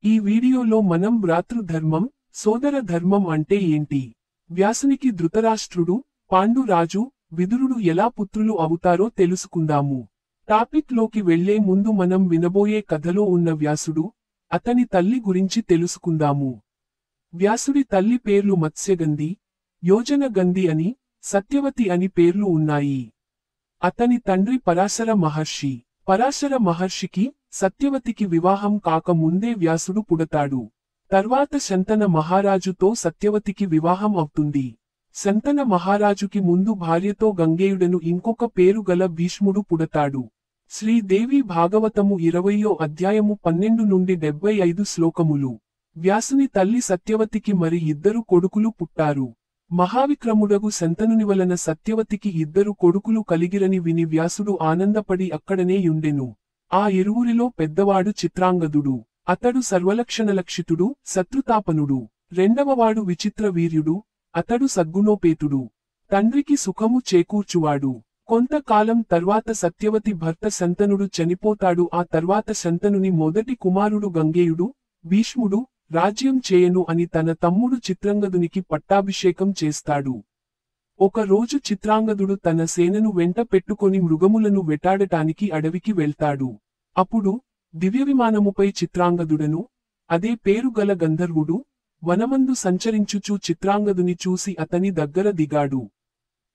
ఈ వీడియోలో మనం భ్రాతృధర్మం, సోదర ధర్మం అంటే ఏంటి, వ్యాసునికి ధృతరాష్ట్రుడు, పాండు రాజు, విదురుడు ఎలా పుత్రులు అవుతారో తెలుసుకుందాము. టాపిక్ లోకి వెళ్లే ముందు మనం వినబోయే కథలో ఉన్న వ్యాసుడు, అతని తల్లి గురించి తెలుసుకుందాము. వ్యాసుడి తల్లి పేర్లు మత్స్యగంధి, యోజనగంధి అని, సత్యవతి అని పేర్లు ఉన్నాయి. అతని తండ్రి పరాశర మహర్షి. పరాశర మహర్షికి, సత్యవతికి వివాహం కాక ముందే వ్యాసుడు పుడతాడు. తర్వాత శంతన మహారాజుతో సత్యవతికి వివాహం అవుతుంది. శంతన మహారాజుకి ముందు భార్యతో గంగేయుడను ఇంకొక పేరు గల భీష్ముడు పుడతాడు. శ్రీదేవి భాగవతము 20వ అధ్యాయము 12 నుండి 75 శ్లోకములు. వ్యాసుని తల్లి సత్యవతికి మరి ఇద్దరు కొడుకులు పుట్టారు. మహావిక్రముడగు శంతనుని వలన సత్యవతికి ఇద్దరు కొడుకులు కలిగిరని విని వ్యాసుడు ఆనందపడి అక్కడనే యుండెను. ఆ ఇరువురిలో పెద్దవాడు చిత్రాంగదుడు. అతడు సర్వలక్షణలక్షితుడు, శత్రుతాపనుడు. రెండవవాడు విచిత్ర వీర్యుడు. అతడు సద్గుణోపేతుడు. తండ్రికి సుఖము చేకూర్చువాడు. కొంతకాలం తర్వాత సత్యవతి భర్త శంతనుడు చనిపోతాడు. ఆ తర్వాత శంతనుని మొదటి కుమారుడు గంగేయుడు, భీష్ముడు, రాజ్యం చేయను అని తన తమ్ముడు చిత్రాంగదునికి పట్టాభిషేకం చేస్తాడు. ఒక రోజు చిత్రాంగదుడు తన సేనను వెంట పెట్టుకొని మృగములను వెటాడటానికి అడవికి వెళ్తాడు. అప్పుడు దివ్యవిమానముపై చిత్రాంగదుడను, అదే పేరు గల గంధర్వుడు, వనమందు సంచరించుచూ చిత్రాంగదుని చూసి అతని దగ్గర దిగాడు.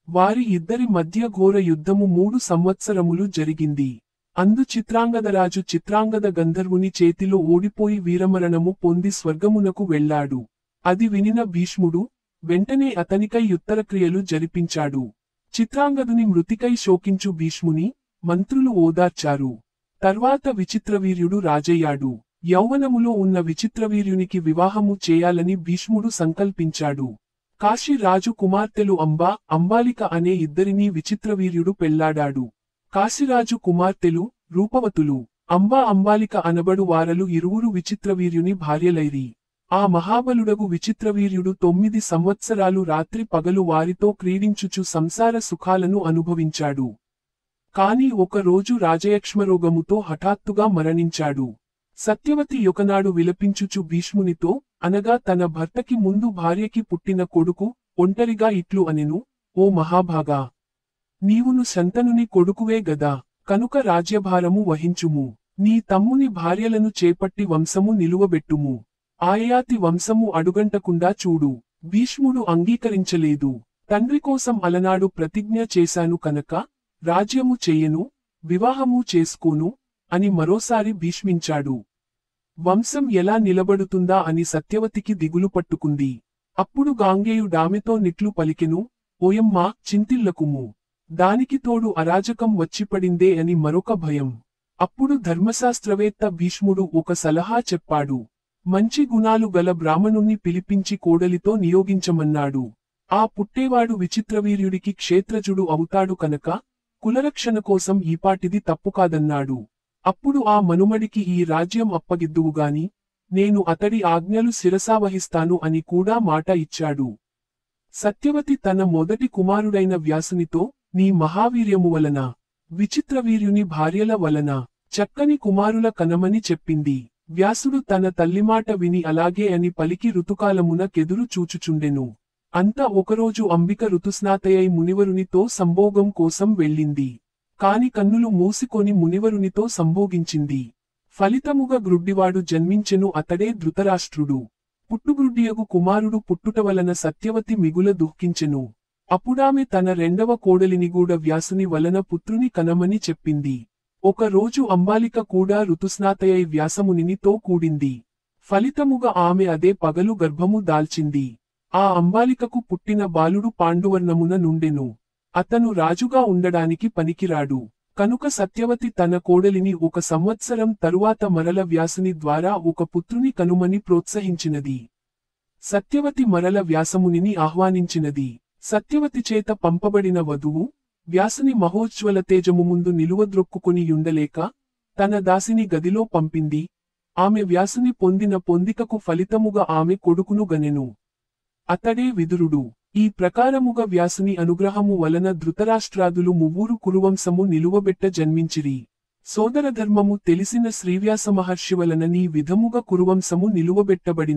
వారి ఇద్దరి మధ్య ఘోర యుద్ధము 3 సంవత్సరములు జరిగింది. అందు చిత్రాంగదరాజు చిత్రాంగద గంధర్వుని చేతిలో ఓడిపోయి వీరమరణము పొంది స్వర్గమునకు వెళ్లాడు. అది వినిన భీష్ముడు, వెంటనే అతనికై యుత్తరక్రియలు జరిపించాడు. చిత్రాంగదుని మృతికై శోకించు భీష్ముని, మంత్రులు ఓదార్చారు. తర్వాత విచిత్రవీర్యుడు రాజయ్యాడు. యౌవనములో ఉన్న విచిత్రవీర్యునికి వివాహము చేయాలని భీష్ముడు సంకల్పించాడు. కాశీ రాజు కుమార్తెలు అంబాలిక అనే ఇద్దరినీ విచిత్రవీర్యుడు పెళ్లాడాడు. కాశీరాజు కుమార్తెలు, రూపవతులు. అంబాలిక అనబడు వారలు ఇరువురు విచిత్రవీర్యుని భార్యలైరి. ఆ మహాబలుడగు విచిత్రవీర్యుడు 9 సంవత్సరాలు రాత్రి పగలు వారితో క్రీడించుచు సంసార సుఖాలను అనుభవించాడు. కాని ఒకరోజు రాజయక్ష్మరోగముతో హఠాత్తుగా మరణించాడు. సత్యవతి యొకనాడు విలపించుచు భీష్మునితో, అనగా తన భర్తకి ముందు భార్యకి పుట్టిన కొడుకు, ఒంటరిగా ఇట్లు అనెను, ఓ మహాభాగా! నీవును శంతనుని కొడుకువే గదా, కనుక రాజ్యభారము వహించుము. నీ తమ్ముని భార్యలను చేపట్టి వంశము నిలువబెట్టుము. ఆయయాతి వంశము అడుగంటకుండా చూడు. భీష్ముడు అంగీకరించలేదు. తండ్రి కోసం అలనాడు ప్రతిజ్ఞ చేశాను కనుక, రాజ్యము చెయ్యను, వివాహము చేసుకోను అని మరోసారి భీష్మించాడు. వంశం ఎలా నిలబడుతుందా అని సత్యవతికి దిగులు పట్టుకుంది. అప్పుడు గాంగేయుడామెతో నిట్లు పలికెను, ఓయమ్మా, చింతిల్లకుము. దానికి తోడు అరాజకం వచ్చిపడిందే అని మరొక భయం. అప్పుడు ధర్మశాస్త్రవేత్త భీష్ముడు ఒక సలహా చెప్పాడు. మంచి గుణాలు గల బ్రాహ్మణుణ్ణి పిలిపించి కోడలితో నియోగించమన్నాడు. ఆ పుట్టేవాడు విచిత్రవీర్యుడికి క్షేత్రజుడు అవుతాడు కనుక, కులరక్షణ కోసం ఈపాటిది తప్పుకాదన్నాడు. అప్పుడు ఆ మనుమడికి ఈ రాజ్యం అప్పగిద్దువుగాని, నేను అతడి ఆజ్ఞలు శిరసావహిస్తాను అని కూడా మాట ఇచ్చాడు. సత్యవతి తన మొదటి కుమారుడైన వ్యాసునితో, నీ మహావీర్యము వలన, విచిత్రవీర్యుని భార్యల వలన, చక్కని కుమారుల కనమని చెప్పింది. వ్యాసుడు తన తల్లిమాట విని అలాగే అని పలికి ఋతుకాలమున కెదురు చూచుచుండెను. అంతా ఒకరోజు అంబిక ఋతుస్నాతయై మునివరునితో సంభోగం కోసం వెళ్ళింది. కాని కన్నులు మూసికొని మునివరునితో సంభోగించింది. ఫలితముగా గ్రుడ్డివాడు జన్మించెను. అతడే ధృతరాష్ట్రుడు. పుట్టుగ్రుడ్డియగు కుమారుడు పుట్టుట వలన సత్యవతి మిగుల దుఃఖించెను. అప్పుడామె తన రెండవ కోడలిని కూడా వ్యాసుని వలన పుత్రుని కనమని చెప్పింది. ఒక రోజు అంబాలిక కూడా ఋతుస్నాతయై వ్యాసమునితో కూడింది. ఫలితముగా ఆమె అదే పగలు గర్భము దాల్చింది. ఆ అంబాలికకు పుట్టిన బాలుడు పాండువర్ణమున నుండెను. అతను రాజుగా ఉండడానికి పనికిరాడు. కనుక సత్యవతి తన కోడలిని 1 సంవత్సరం తరువాత మరల వ్యాసుని ద్వారా ఒక పుత్రుని కనుమని ప్రోత్సహించినది. సత్యవతి మరల వ్యాసమునిని ఆహ్వానించినది. సత్యవతి చేత పంపబడిన వధువు, వ్యాసుని మహోజ్వల తేజము ముందు నిలువద్రొక్కుకొని యుండలేక, తన దాసిని గదిలో పంపింది. ఆమె వ్యాసుని పొందిన పొందికకు ఫలితముగా ఆమె కొడుకును గనెను. అతడే విదురుడు. ఈ ప్రకారముగా వ్యాసుని అనుగ్రహము వలన ధృతరాష్ట్రాదులు ముగ్గురు కురువంశము నిలువబెట్ట జన్మించిరి. సోదరధర్మము తెలిసిన శ్రీవ్యాస మహర్షి వలన నీ విధముగా కురువంశము నిలువబెట్టబడిన